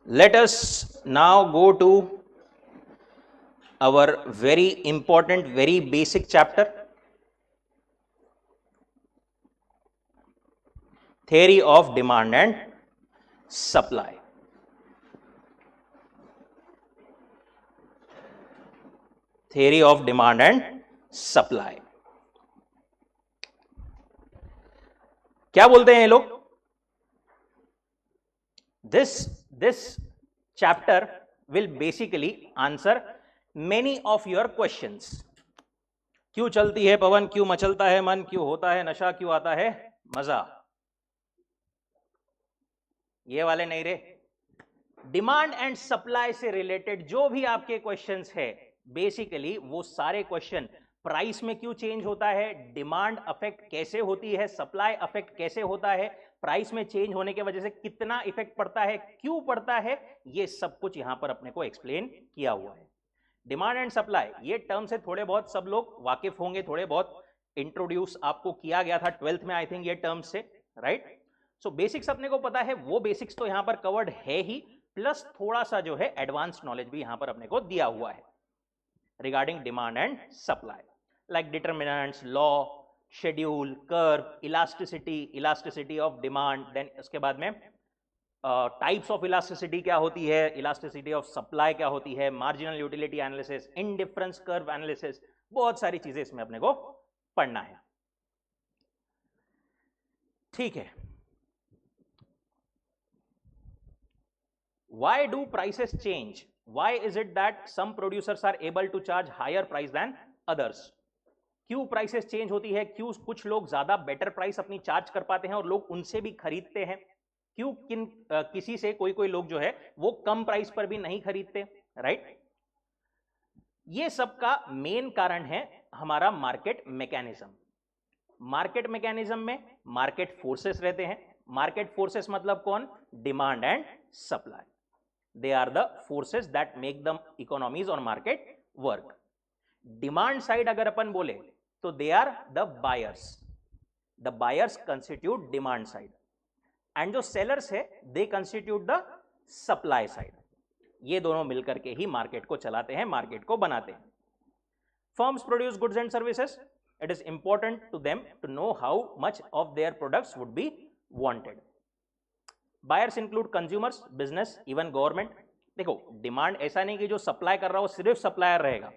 Let us now go to our very important, very basic chapter, theory of demand and supply. Theory of demand and supply. क्या बोलते हैं ये लोग? This chapter will basically answer many of your questions. क्यों चलती है पवन, क्यों मचलता है मन, क्यों होता है नशा, क्यों आता है मजा? ये वाले नहीं रे. डिमांड एंड सप्लाई से रिलेटेड जो भी आपके क्वेश्चंस है, बेसिकली वो सारे क्वेश्चन, प्राइस में क्यों चेंज होता है, डिमांड अफेक्ट कैसे होती है, सप्लाई अफेक्ट कैसे होता है, प्राइस में चेंज होने की वजह से कितना इफेक्ट पड़ता है, क्यों पड़ता है, ये सब कुछ यहां पर अपने को एक्सप्लेन किया हुआ है. डिमांड एंड सप्लाई ये टर्म से थोड़े बहुत सब लोग वाकिफ होंगे, थोड़े बहुत इंट्रोड्यूस आपको किया गया था 12th में आई थिंक ये टर्म से, राइट. सो बेसिक्स अपने को पता है, वो बेसिक्स तो यहां पर कवर्ड है ही, प्लस थोड़ा सा जो है एडवांस नॉलेज भी यहां पर अपने को दिया हुआ है regarding demand and supply, like determinants, law, schedule, curve, elasticity of demand, then उसके बाद में टाइप्स ऑफ इलास्टिसिटी क्या होती है, इलास्टिसिटी ऑफ सप्लाई क्या होती है, marginal utility analysis, indifference curve analysis, बहुत सारी चीजें इसमें अपने को पढ़ना है. ठीक है. Why do prices change? Why is it that some producers are able to charge higher price than others? क्यों प्राइसेस चेंज होती है, क्यों कुछ लोग ज्यादा बेटर प्राइस अपनी चार्ज कर पाते हैं और लोग उनसे भी खरीदते हैं, क्यों किसी से कोई लोग जो है वो कम प्राइस पर भी नहीं खरीदते, राइट. ये सब का मेन कारण है हमारा मार्केट मैकेनिज्म. मार्केट मैकेनिज्म में मार्केट फोर्सेस रहते हैं. मार्केट फोर्सेस मतलब कौन? Demand and supply. They are the forces that make the economies or market work. Demand side अगर अपन बोले तो they are the buyers. The buyers constitute demand side. And जो sellers है they constitute the supply side. ये दोनों मिलकर के ही market को चलाते हैं, मार्केट को बनाते हैं. Firms produce goods and services. It is important to them to know how much of their products would be wanted. Buyers include consumers, business, even government. देखो, डिमांड ऐसा नहीं कि जो सप्लाई कर रहा हो सिर्फ सप्लायर रहेगा.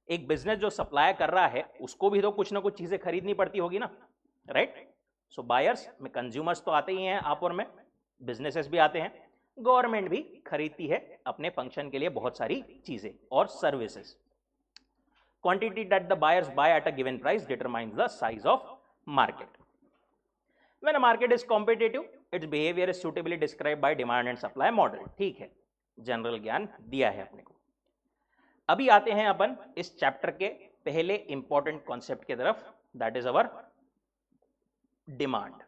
एक बिजनेस जो सप्लाई कर रहा है उसको भी तो कुछ ना कुछ चीजें खरीदनी पड़ती होगी ना, राइट. सो बायर्स में कंज्यूमर्स तो आते ही हैं आप और में, बिजनेसेस भी आते हैं, गवर्नमेंट भी खरीदती है अपने फंक्शन के लिए बहुत सारी चीजें और services. Quantity that the buyers by eight a given price determines the size of market. When a market is competitive, its behavior is suitably described by demand and supply model. ठीक है, general ज्ञान दिया है अपने को. अभी आते हैं अपन इस चैप्टर के पहले इंपॉर्टेंट कॉन्सेप्ट की तरफ, that is our demand.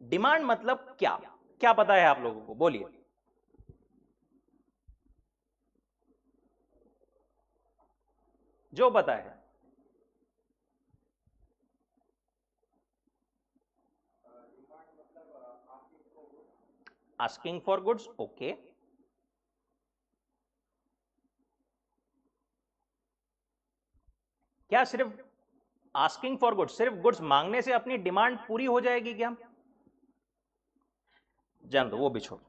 Demand मतलब क्या, क्या पता है आप लोगों को? बोलिए. जो पता है. Asking for goods, okay. क्या सिर्फ आस्किंग फॉर गुड्स, सिर्फ गुड्स मांगने से अपनी डिमांड पूरी हो जाएगी क्या? जान दो, वो भी छोड़.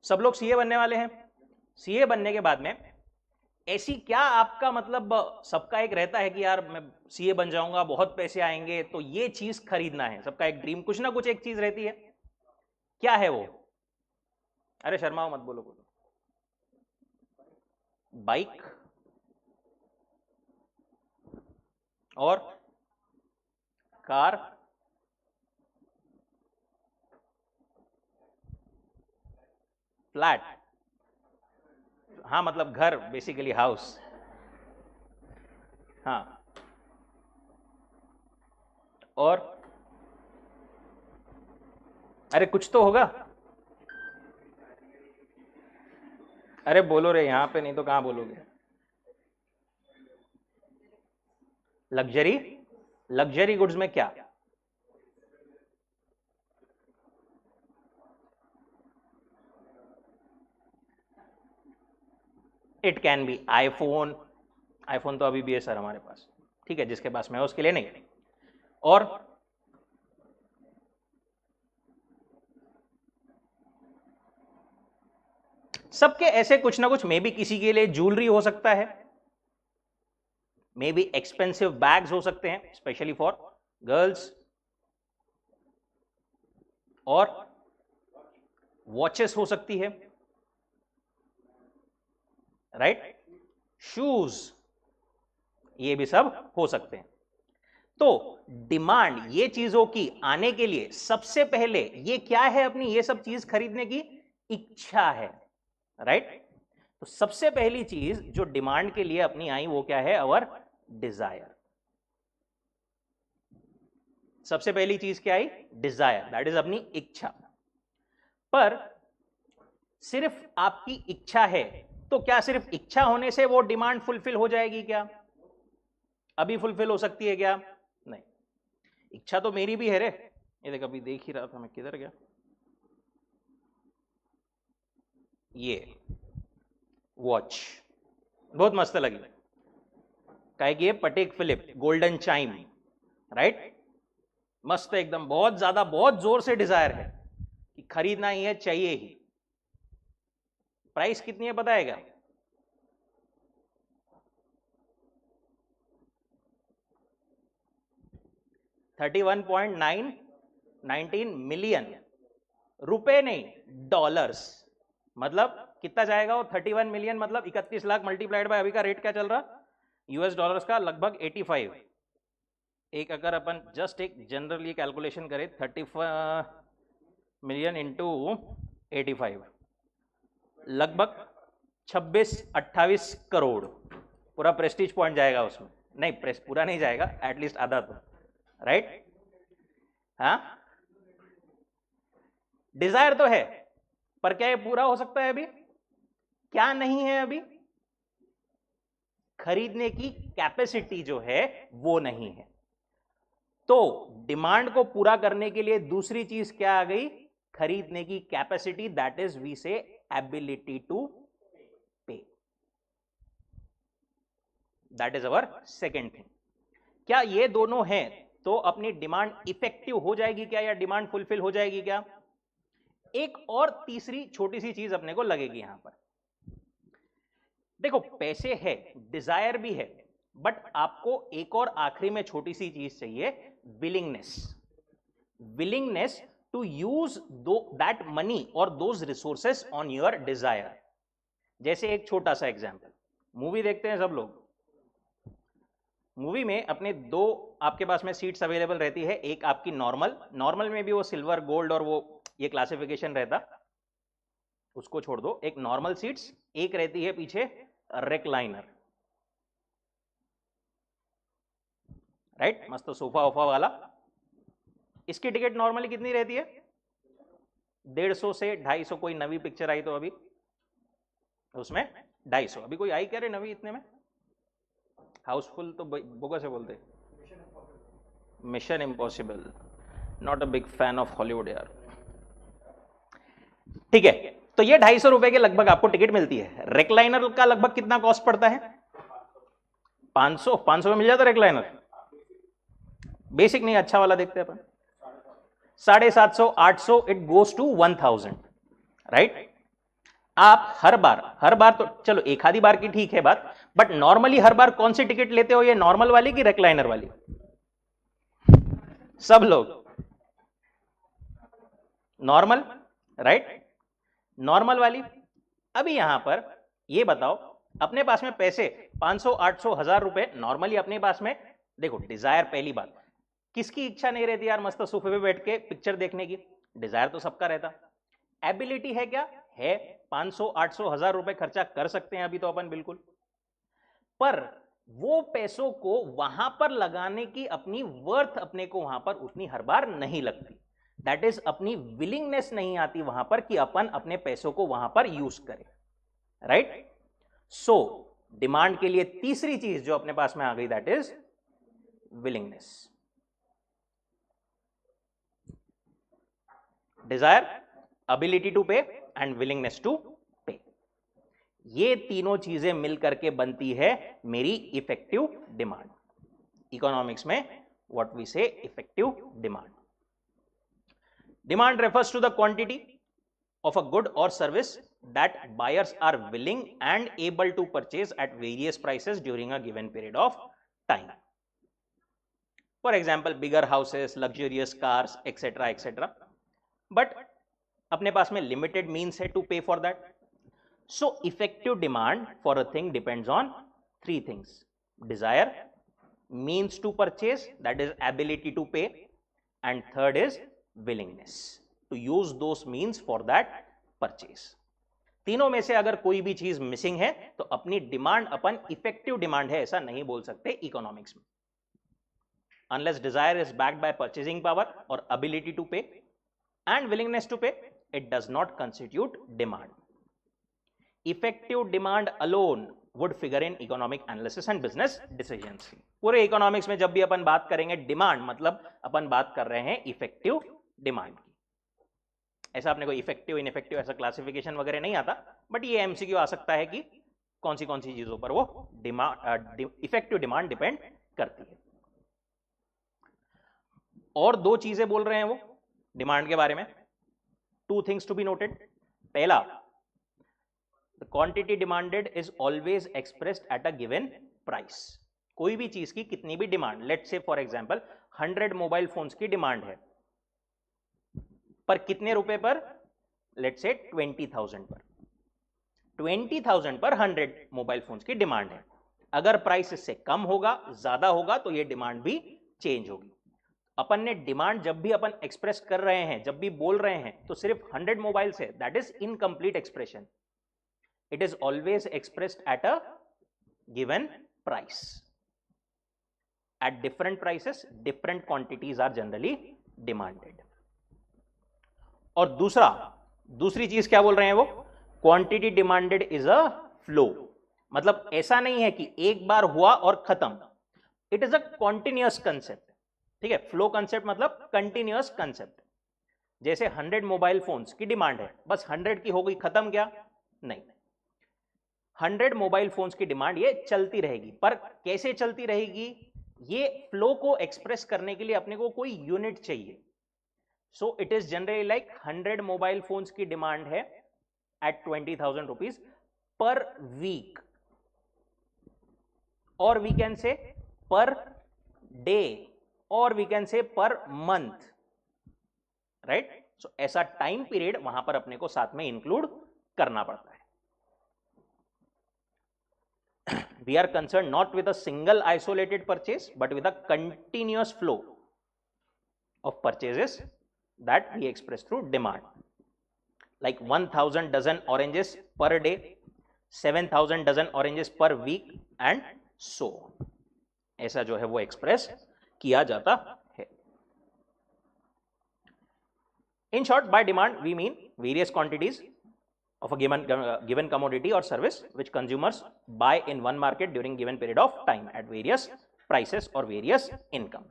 सब लोग सीए बनने वाले हैं. सीए बनने के बाद में ऐसी क्या आपका मतलब, सबका एक रहता है कि यार मैं सीए बन जाऊंगा, बहुत पैसे आएंगे, तो ये चीज खरीदना है. सबका एक ड्रीम, कुछ ना कुछ एक चीज रहती है. क्या है वो? अरे शर्माओ मत, बोलो बोलो. बाइक और कार, फ्लैट, हाँ मतलब घर, बेसिकली हाउस. हाँ, और अरे कुछ तो होगा. अरे बोलो रे, यहां पे नहीं तो कहां बोलोगे. लग्जरी, लग्जरी गुड्स में क्या? It can be iPhone, iPhone तो अभी भी है सर हमारे पास, ठीक है, जिसके पास में है उसके लिए नहीं। और सबके ऐसे कुछ ना कुछ, मे बी किसी के लिए ज्वेलरी हो सकता है, मे बी एक्सपेंसिव बैग्स हो सकते हैं स्पेशली फॉर गर्ल्स, और वॉचेस हो सकती है, राइट, शूज, ये भी सब हो सकते हैं। तो डिमांड ये चीजों की आने के लिए सबसे पहले ये क्या है, अपनी ये सब चीज खरीदने की इच्छा है, राइट। तो सबसे पहली चीज जो डिमांड के लिए अपनी आई वो क्या है, अवर डिजायर। सबसे पहली चीज क्या आई, डिजायर, दैट इज अपनी इच्छा। पर सिर्फ आपकी इच्छा है तो क्या सिर्फ इच्छा होने से वो डिमांड फुलफिल हो जाएगी क्या? अभी फुलफिल हो सकती है क्या? नहीं। इच्छा तो मेरी भी है रे, ये देख अभी देख ही रहा था मैं, किधर गया ये वॉच, बहुत मस्त लगी, काहे कि ये पटेक फिलिप गोल्डन चाइम, राइट, मस्त एकदम, बहुत ज्यादा, बहुत जोर से डिजायर है कि खरीदना ही है, चाहिए ही। प्राइस कितनी है पता है क्या? 31.919 मिलियन रुपए, नहीं डॉलर्स। मतलब कितना जाएगा वो 31 मिलियन, मतलब 31 लाख मल्टीप्लाइड बाय अभी का रेट क्या चल रहा यूएस डॉलर्स का, लगभग 85। एक अगर अपन जस्ट एक जनरली कैलकुलेशन करें, 35 मिलियन इंटू 85, लगभग 26-28 करोड़, पूरा प्रेस्टीज पॉइंट जाएगा उसमें। नहीं, प्रेस पूरा नहीं जाएगा, एटलीस्ट आधा तो, राइट। हाँ, डिजायर तो है, पर क्या ये पूरा हो सकता है अभी? क्या नहीं है अभी? खरीदने की कैपेसिटी जो है वो नहीं है। तो डिमांड को पूरा करने के लिए दूसरी चीज क्या आ गई? खरीदने की कैपेसिटी, दैट इज वी से एबिलिटी टू पे, that is our second thing. क्या ये दोनों हैं तो अपनी डिमांड इफेक्टिव हो जाएगी क्या, या डिमांड फुलफिल हो जाएगी क्या? एक और तीसरी छोटी सी चीज अपने को लगेगी यहां पर। देखो पैसे है, डिजायर भी है, बट आपको एक और आखिरी में छोटी सी चीज चाहिए, willingness. Willingness to use that money और those resources on your desire. जैसे एक छोटा सा एग्जांपल, मूवी देखते हैं सब लोग, मूवी में अपने दो आपके पास में सीट्स अवेलेबल रहती है, एक आपकी नॉर्मल, नॉर्मल में भी वो सिल्वर गोल्ड और वो ये क्लासिफिकेशन रहता, उसको छोड़ दो, एक नॉर्मल सीट्स, एक रहती है पीछे रेक्लाइनर, राइट, मस्त सोफा वोफा वाला। इसकी टिकट नॉर्मली कितनी रहती है? 150 से 250, कोई नवी पिक्चर आई तो अभी उसमें 250, अभी कोई आई क्या रे नवी इतने में? हाउसफुल तो बोगस है बोलते, mission impossible, not a big fan of Hollywood यार। ठीक है, तो ये 250 रुपए के लगभग आपको टिकट मिलती है। रेक्लाइनर का लगभग कितना कॉस्ट पड़ता है? 500, 500 में मिल जाता रेक्लाइनर। बेसिक नहीं, अच्छा वाला देखते हैं अपन, 750, 800, इट गोज टू 1000, राइट। आप हर बार तो चलो एक आधी बार की ठीक है बात, बट नॉर्मली हर बार कौन सी टिकट लेते हो, ये नॉर्मल वाली की रेक्लाइनर वाली? सब लोग नॉर्मल, राइट, नॉर्मल वाली। अभी यहां पर ये बताओ, अपने पास में पैसे 500, 800, 1000 रुपए नॉर्मली अपने पास में, देखो डिजायर पहली बात, किसकी इच्छा नहीं रहती यार मस्त सोफे पे बैठ के पिक्चर देखने की? डिजायर तो सबका रहता। एबिलिटी है क्या? है, 500, 800, 1000 रुपए खर्चा कर सकते हैं अभी तो अपन बिल्कुल, पर वो पैसों को वहां पर लगाने की अपनी वर्थ अपने को वहां पर उतनी हर बार नहीं लगती, दैट इज अपनी विलिंगनेस नहीं आती वहां पर कि अपन अपने पैसों को वहां पर यूज करें, राइट। सो डिमांड के लिए तीसरी चीज जो अपने पास में आ गई, that is willingness. Desire, ability to pay and willingness to pay. ये तीनों चीजें मिलकर के बनती है मेरी इफेक्टिव डिमांड। इकोनॉमिक्स में what we say effective demand. Demand refers to the quantity of a good or service that buyers are willing and able to purchase at various prices during a given period of time. For example, bigger houses, luxurious cars, etc. etc. But अपने पास में limited means है to pay for that. So effective demand for a thing depends on three things: desire, means to purchase, that is ability to pay, and third is willingness to use those means for that purchase. तीनों में से अगर कोई भी चीज missing है तो अपनी डिमांड अपन इफेक्टिव डिमांड है ऐसा नहीं बोल सकते इकोनॉमिक्स में। Unless desire is backed by purchasing power और एबिलिटी टू पे एंड विलिंगनेस टू पे, it does not constitute demand. Effective demand alone would figure in economic analysis and business decisions. पूरे इकोनॉमिक्स में जब भी अपन बात करेंगे डिमांड, मतलब अपन बात कर रहे हैं इफेक्टिव डिमांड की। ऐसा अपने को इफेक्टिव इनइफेक्टिव ऐसा क्लासिफिकेशन वगैरह नहीं आता, बट ये एमसीक्यू आ सकता है कि कौन सी चीजों पर वो इफेक्टिव डिमांड डिपेंड करती है। और दो चीजें बोल रहे हैं वो डिमांड के बारे में। Two things to be noted. पहला, the quantity demanded is always expressed at a given price. कोई भी चीज की कितनी भी demand, let's say for example 100 mobile phones की डिमांड है, पर कितने रुपए पर? लेट्स से 20,000 पर। 20,000 पर 100 मोबाइल फोन्स की डिमांड है। अगर प्राइस इससे कम होगा, ज्यादा होगा, तो ये डिमांड भी चेंज होगी। अपन ने डिमांड जब भी अपन एक्सप्रेस कर रहे हैं, जब भी बोल रहे हैं, तो सिर्फ 100 मोबाइल से, that is incomplete expression. It is always expressed at a given price. At different prices different quantities are generally demanded. और दूसरी चीज क्या बोल रहे हैं वो? Quantity demanded is a flow. मतलब ऐसा नहीं है कि एक बार हुआ और खत्म, it is a continuous concept. ठीक है, फ्लो कंसेप्ट मतलब कंटिन्यूअस कंसेप्ट। जैसे 100 मोबाइल फोन्स की डिमांड है, बस 100 की हो गई, खत्म क्या? नहीं, 100 मोबाइल फोन्स की डिमांड ये चलती रहेगी। पर कैसे चलती रहेगी? ये फ्लो को एक्सप्रेस करने के लिए अपने को कोई यूनिट चाहिए। So it is generally like 100 mobile phones की डिमांड है at 20,000 rupees per week, or we can say per day, or we can say per month, right? So ऐसा टाइम पीरियड वहां पर अपने को साथ में इंक्लूड करना पड़ता है। We are concerned not with a single isolated purchase but with a continuous flow of purchases that we express through demand, like 1,000 dozen oranges per day, 7,000 dozen oranges per week, and so on. ऐसा जो है वो express किया जाता है। In short, by demand we mean various quantities of a given commodity or service which consumers buy in one market during given period of time at various prices or various income.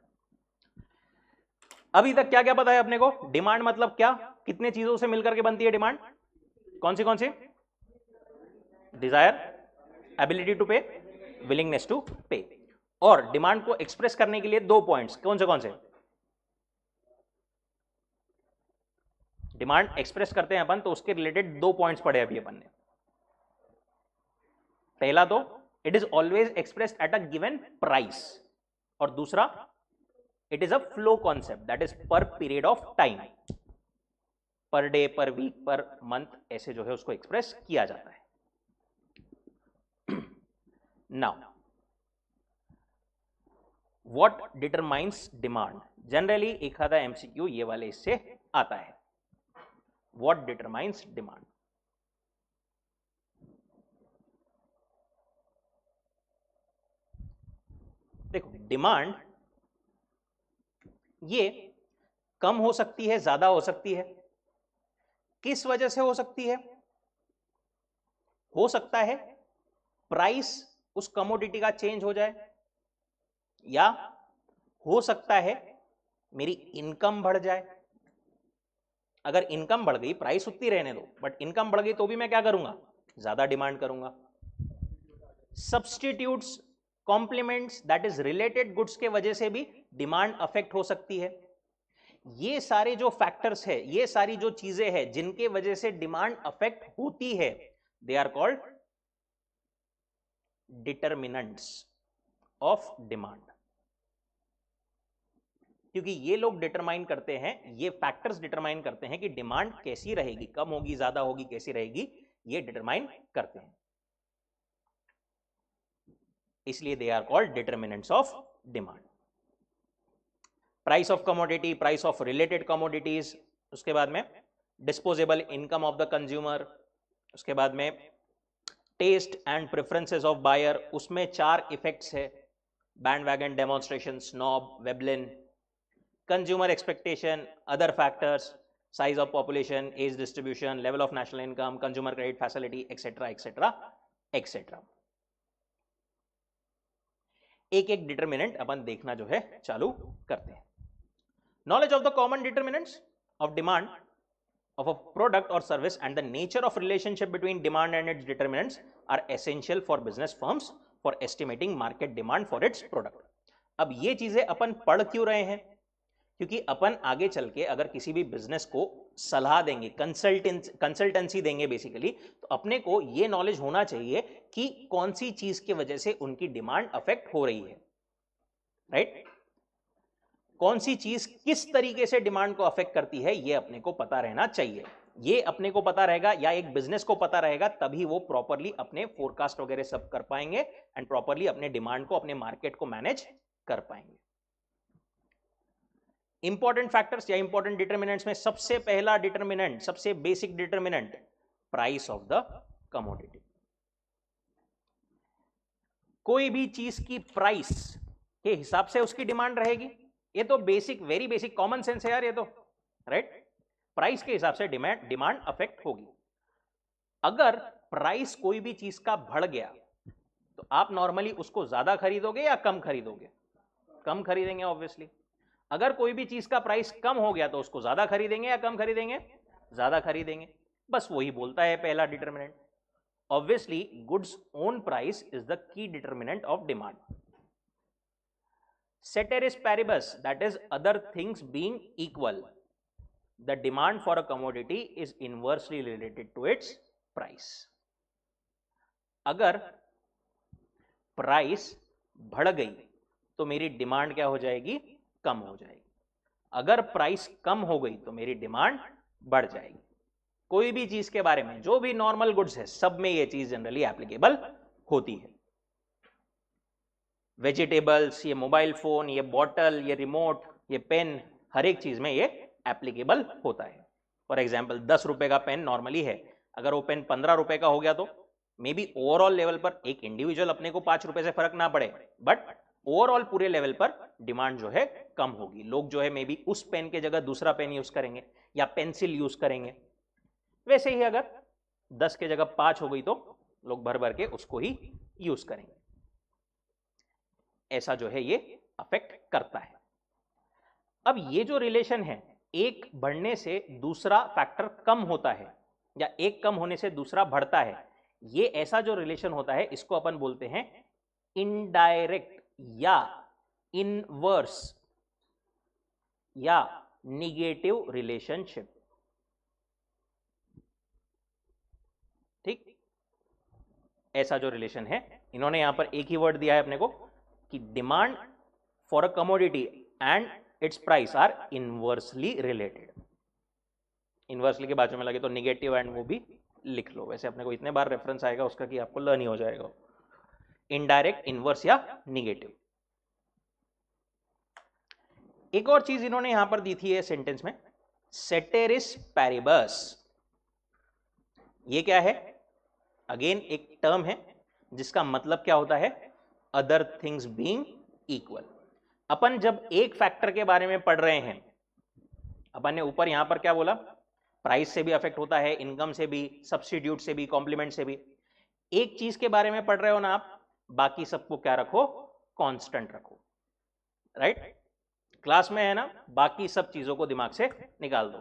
अभी तक क्या क्या पता है अपने को? Demand मतलब क्या? कितने चीजों से मिलकर के बनती है डिमांड? कौन सी? डिजायर, एबिलिटी टू पे, विलिंगनेस टू पे। और डिमांड को एक्सप्रेस करने के लिए दो पॉइंट्स, कौन से? डिमांड एक्सप्रेस करते हैं अपन तो उसके रिलेटेड दो पॉइंट्स पढ़े अभी अपन ने। पहला तो it is always expressed at a given price, और दूसरा it is a flow concept, that is per period of time, per day, per week, per month, ऐसे जो है उसको एक्सप्रेस किया जाता है। Now, what determines demand? Generally एक आधा MCQ ये वाले इससे आता है। What determines demand? देखो, डिमांड ये कम हो सकती है, ज्यादा हो सकती है। किस वजह से हो सकती है? हो सकता है प्राइस उस कमोडिटी का चेंज हो जाए, या हो सकता है मेरी इनकम बढ़ जाए। अगर इनकम बढ़ गई, प्राइस उतनी रहने दो, बट इनकम बढ़ गई तो भी मैं क्या करूंगा? ज्यादा डिमांड करूंगा। Substitutes, complements, that is related goods के वजह से भी डिमांड अफेक्ट हो सकती है। ये सारे जो फैक्टर्स है, ये सारी जो चीजें हैं जिनके वजह से डिमांड अफेक्ट होती है, they are called determinants of demand. क्योंकि ये लोग डिटरमाइन करते हैं, ये फैक्टर्स डिटरमाइन करते हैं कि डिमांड कैसी रहेगी, कम होगी, ज्यादा होगी, कैसी रहेगी, ये डिटरमाइन करते हैं। इसलिए they are called determinants of demand. Price of commodity, price of related commodities, उसके बाद में disposable income of the consumer, उसके बाद में taste and preferences of buyer, उसमें 4 इफेक्ट्स है, bandwagon, demonstration, snob, Veblen, consumer expectation, other factors, size of population, age distribution, level of national income, consumer credit facility, etcetera etcetera etcetera. एक एक determinant अपन देखना जो है चालू करते हैं। Knowledge of the common determinants of demand of a product or service and the nature of relationship between demand and its determinants are essential for business firms for estimating market demand for its product. अब ये चीजें अपन पढ़ क्यों रहे हैं? क्योंकि अपन आगे चल के अगर किसी भी बिजनेस को सलाह देंगे, कंसल्टेंसी देंगे बेसिकली, तो अपने को ये नॉलेज होना चाहिए कि कौन सी चीज की वजह से उनकी डिमांड अफेक्ट हो रही है, राइट? कौन सी चीज किस तरीके से डिमांड को अफेक्ट करती है, ये अपने को पता रहना चाहिए। ये अपने को पता रहेगा या एक बिजनेस को पता रहेगा, तभी वो प्रॉपरली अपने फोरकास्ट वगैरह सब कर पाएंगे एंड प्रॉपरली अपने डिमांड को, अपने मार्केट को मैनेज कर पाएंगे। इंपॉर्टेंट फैक्टर्स या इंपॉर्टेंट डिटरमिनेंट्स में सबसे पहला डिटरमिनेंट, सबसे basic determinant, price of the commodity. कोई भी चीज की प्राइस के हिसाब से उसकी डिमांड रहेगी। ये तो basic, very basic common sense है यार ये तो, राइट? प्राइस के हिसाब से डिमांड अफेक्ट होगी। अगर प्राइस कोई भी चीज का बढ़ गया तो आप नॉर्मली उसको ज्यादा खरीदोगे या कम खरीदोगे? कम खरीदेंगे ऑब्वियसली। अगर कोई भी चीज का प्राइस कम हो गया तो उसको ज्यादा खरीदेंगे या कम खरीदेंगे? ज्यादा खरीदेंगे। बस वही बोलता है पहला determinant. Obviously goods own price is the key determinant of demand. Ceteris paribus, that is other things being equal, the demand for a commodity is inversely related to its price. अगर प्राइस बढ़ गई तो मेरी demand क्या हो जाएगी? कम हो जाएगी। अगर प्राइस कम हो गई तो मेरी डिमांड बढ़ जाएगी। कोई भी चीज के बारे में, जो भी नॉर्मल गुड्स है, सब में ये चीज जनरली एप्लीकेबल होती है। वेजिटेबल्स, ये मोबाइल फोन, ये बॉटल, ये रिमोट, ये पेन, हर एक चीज में ये एप्लीकेबल होता है। फॉर एग्जाम्पल 10 रुपए का पेन नॉर्मली है, अगर वो पेन 15 रुपए का हो गया तो मे बी ओवरऑल लेवल पर एक इंडिविजुअल अपने को 5 रुपए से फर्क ना पड़े, बट ओवरऑल पूरे लेवल पर डिमांड जो है कम होगी। लोग जो है मे बी उस पेन के जगह दूसरा पेन यूज करेंगे या पेंसिल यूज करेंगे। वैसे ही अगर 10 के जगह 5 हो गई तो लोग भर भर के उसको ही यूज करेंगे। ऐसा जो है ये अफेक्ट करता है। अब ये जो रिलेशन है, एक बढ़ने से दूसरा फैक्टर कम होता है या एक कम होने से दूसरा बढ़ता है, ये ऐसा जो रिलेशन होता है इसको अपन बोलते हैं इनडायरेक्ट या इनवर्स या निगेटिव रिलेशनशिप। ठीक, ऐसा जो रिलेशन है, इन्होंने यहां पर एक ही वर्ड दिया है अपने को कि demand for a commodity and its price are inversely related. Inversely के बाजू में लगे तो निगेटिव एंड वो भी लिख लो, वैसे अपने को इतने बार रेफरेंस आएगा उसका कि आपको लर्न ही हो जाएगा। इनडायरेक्ट, इनवर्स या निगेटिव। एक और चीज इन्होंने यहां पर दी थी है सेंटेंस में, सेटेरिस पैरिबस। ये क्या है? अगेन एक टर्म है जिसका मतलब क्या होता है? Other things being equal. अपन जब एक फैक्टर के बारे में पढ़ रहे हैं, अपन ने ऊपर यहां पर क्या बोला? प्राइस से भी अफेक्ट होता है, इनकम से भी, सब्स्टिट्यूट से भी, कॉम्प्लीमेंट से भी। एक चीज के बारे में पढ़ रहे हो ना आप, बाकी सबको क्या रखो? कांस्टेंट रखो, राइट? क्लास में है ना, बाकी सब चीजों को दिमाग से निकाल दो।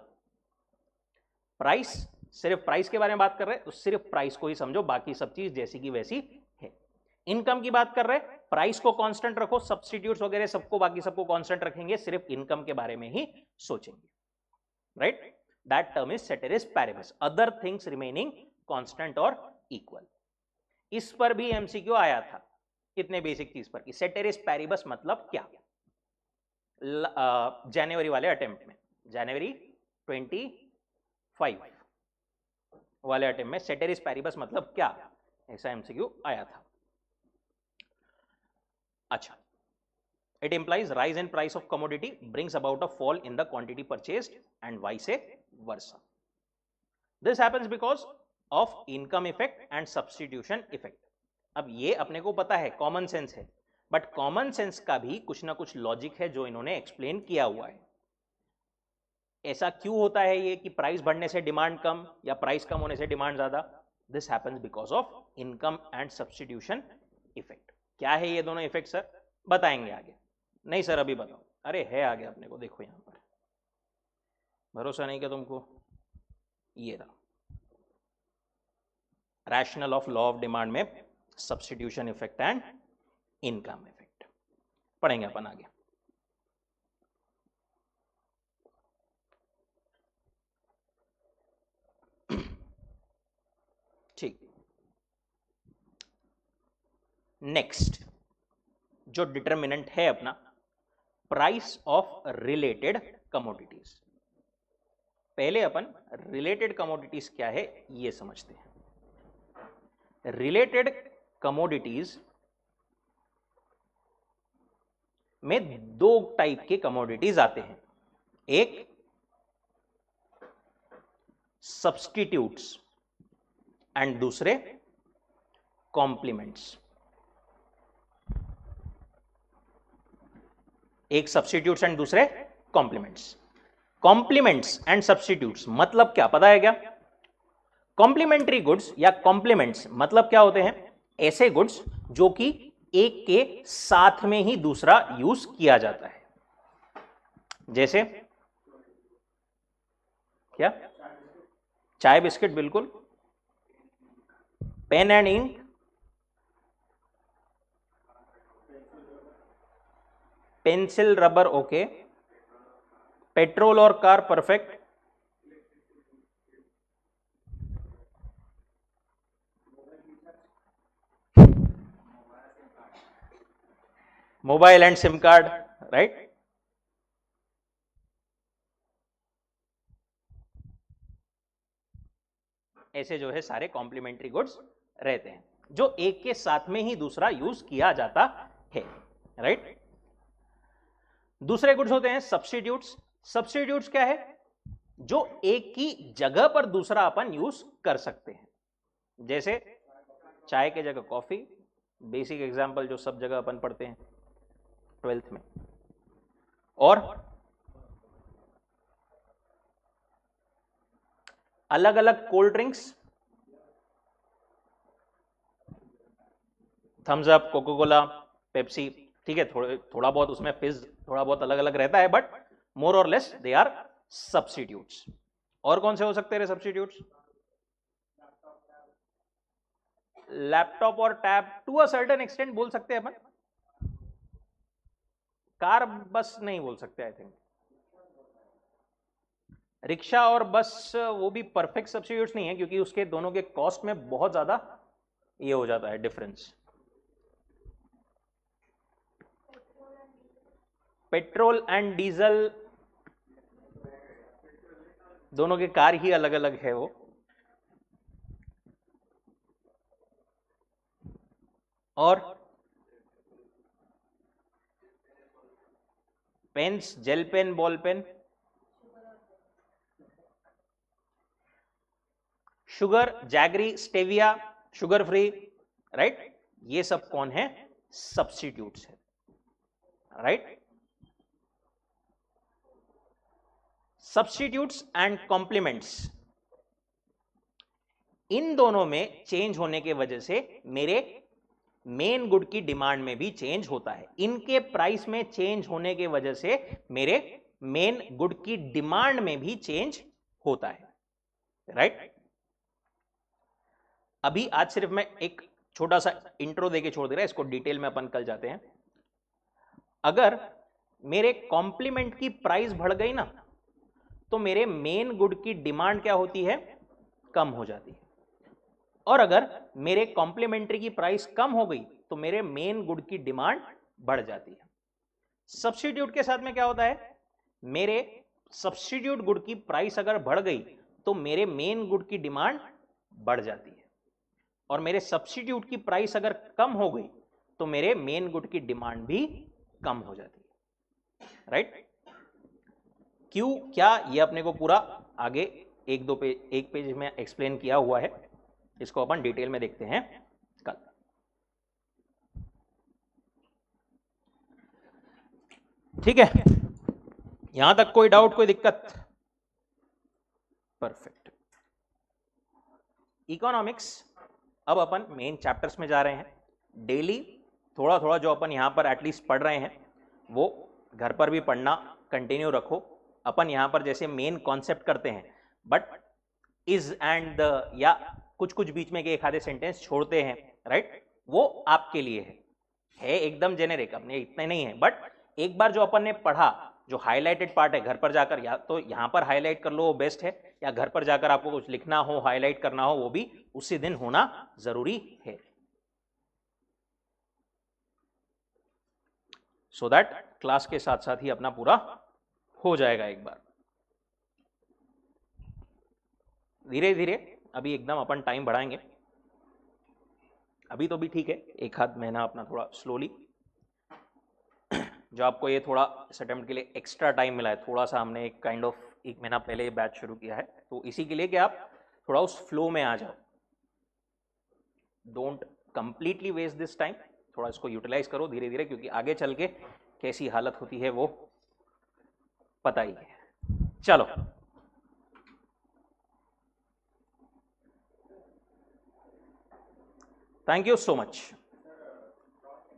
प्राइस सिर्फ प्राइस के बारे में बात कर रहे हैं तो सिर्फ प्राइस को ही समझो, बाकी सब चीज जैसी की वैसी है। इनकम की बात कर रहे हैं, प्राइस को कांस्टेंट रखो, सब्स्टिट्यूट्स वगैरह सबको, बाकी सबको कांस्टेंट रखेंगे, सिर्फ इनकम के बारे में ही सोचेंगे, right? That term is ceteris paribus, other things remaining constant और इक्वल। इस पर भी एमसीक्यू आया था, कितने बेसिक चीज पर कि ceteris paribus मतलब क्या, जनवरी वाले अटेम्प्ट में, जनवरी 25 वाले अटेम्प्ट में ceteris paribus मतलब क्या, ऐसा एमसीक्यू आया था। अच्छा, it implies rise in price of commodity brings about a fall in the quantity purchased and vice versa. This happens because of income effect and substitution effect. अब ये अपने को पता है, कॉमन सेंस है, बट कॉमन सेंस का भी कुछ ना कुछ लॉजिक है जो इन्होंने एक्सप्लेन किया हुआ है। ऐसा क्यों होता है ये कि प्राइस बढ़ने से डिमांड कम या प्राइस कम होने से डिमांड ज्यादा? This happens because of income and substitution effect. क्या है ये दोनों इफेक्ट सर? बताएंगे आगे। नहीं सर अभी बताओ। अरे है आगे अपने को, देखो यहां पर, भरोसा नहीं क्या तुमको? ये रहा rational of law of demand में substitution effect and income effect पढ़ेंगे अपन आगे। ठीक, नेक्स्ट जो डिटर्मिनेंट है अपना, प्राइस ऑफ रिलेटेड कमोडिटीज। पहले अपन रिलेटेड कमोडिटीज क्या है ये समझते हैं। रिलेटेड कमोडिटीज में दो टाइप के कमोडिटीज आते हैं, एक सब्स्टिट्यूट्स एंड दूसरे कॉम्प्लीमेंट्स। एक सब्स्टिट्यूट्स एंड दूसरे कॉम्प्लीमेंट्स। कॉम्प्लीमेंट्स एंड सब्स्टिट्यूट्स मतलब क्या पता है क्या? कॉम्प्लीमेंट्री गुड्स या कॉम्प्लीमेंट्स मतलब क्या होते हैं? ऐसे गुड्स जो कि एक के साथ में ही दूसरा यूज किया जाता है। जैसे क्या? चाय बिस्किट, बिल्कुल। Pen and ink, pencil rubber, okay. Petrol और car, perfect. Mobile and SIM card, right. ऐसे जो है सारे कॉम्प्लीमेंट्री गुड्स रहते हैं जो एक के साथ में ही दूसरा यूज किया जाता है, राइट। दूसरे गुड्स होते हैं सब्स्टिट्यूट्स। सब्स्टिट्यूट्स क्या है? जो एक की जगह पर दूसरा अपन यूज कर सकते हैं। जैसे चाय के जगह कॉफी, बेसिक एग्जांपल जो सब जगह अपन पढ़ते हैं 12th में। और अलग अलग cold drinks, Thums Up, Coca Cola, Pepsi, ठीक है। थोड़ा बहुत उसमें फिज थोड़ा बहुत अलग अलग रहता है, बट मोर और लेस दे आर सब्स्टिट्यूट्स। और कौन से हो सकते हैं सब्स्टिट्यूट्स? लैपटॉप और tab to a certain extent बोल सकते हैं अपन। कार बस नहीं बोल सकते आई थिंक। रिक्शा और बस वो भी परफेक्ट सब्स्टिट्यूट्स नहीं है, क्योंकि उसके दोनों के कॉस्ट में बहुत ज्यादा ये हो जाता है डिफरेंस। पेट्रोल एंड डीजल, दोनों के कार ही अलग अलग है वो। और pens, gel pen, ball pen. Sugar, jaggery, stevia, sugar free, right. ये सब कौन है? सब्स्टिट्यूट्स है, राइट। सब्स्टिट्यूट्स एंड कॉम्प्लीमेंट्स, इन दोनों में चेंज होने की वजह से मेरे मेन गुड की डिमांड में भी चेंज होता है। इनके प्राइस में चेंज होने की वजह से मेरे मेन गुड की डिमांड में भी चेंज होता है, राइट। अभी आज सिर्फ मैं एक छोटा सा इंट्रो देके छोड़ दे रहा है, इसको डिटेल में अपन कल जाते हैं। अगर मेरे कॉम्प्लीमेंट की प्राइस बढ़ गई ना, तो मेरे मेन गुड की डिमांड क्या होती है, कम हो जाती है। और अगर मेरे कॉम्प्लीमेंट्री की प्राइस कम हो गई तो मेरे मेन गुड की डिमांड बढ़ जाती है। सब्स्टिट्यूट के साथ में क्या होता है, मेरे सब्स्टिट्यूट गुड की प्राइस अगर बढ़ गई तो मेरे मेन गुड की डिमांड बढ़ जाती है, और मेरे सब्स्टिट्यूट की प्राइस अगर कम हो गई तो मेरे मेन गुड की डिमांड भी कम हो जाती है। राइट? क्यों क्या, ये अपने को पूरा आगे एक पेज में एक्सप्लेन किया हुआ है, इसको अपन डिटेल में देखते हैं कल। ठीक है, यहां तक कोई डाउट, कोई दिक्कत? परफेक्ट। इकोनॉमिक्स, अब अपन मेन चैप्टर्स में जा रहे हैं। डेली थोड़ा थोड़ा जो अपन यहां पर एटलीस्ट पढ़ रहे हैं वो घर पर भी पढ़ना कंटिन्यू रखो। अपन यहां पर जैसे मेन कॉन्सेप्ट करते हैं, बट इज एंड द या कुछ कुछ बीच में के एक आधे सेंटेंस छोड़ते हैं, राइट? वो आपके लिए है एकदम जेनेरिक, अपने इतने नहीं है, बट एक बार जो अपन ने पढ़ा, जो हाईलाइटेड पार्ट है, घर पर जाकर या तो यहां पर हाईलाइट कर लो, वो बेस्ट है, या घर पर जाकर आपको कुछ लिखना हो, हाईलाइट करना हो, वो भी उसी दिन होना जरूरी है, सो दैट क्लास के साथ साथ ही अपना पूरा हो जाएगा एक बार। धीरे धीरे अभी एकदम अपन टाइम बढ़ाएंगे, अभी तो भी ठीक है, एक आध महीना अपना थोड़ा स्लोली, जो आपको ये थोड़ा इस अटेम्प्ट के लिए एक्स्ट्रा टाइम मिला है, थोड़ा सा हमने एक काइंड ऑफ एक महीना पहले ये बैच शुरू किया है, तो इसी के लिए कि आप थोड़ा उस फ्लो में आ जाओ। Don't completely waste this time, थोड़ा इसको यूटिलाइज करो धीरे धीरे, क्योंकि आगे चल के कैसी हालत होती है वो पता ही है। चलो, थैंक यू सो मच।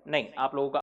नहीं, आप लोगों का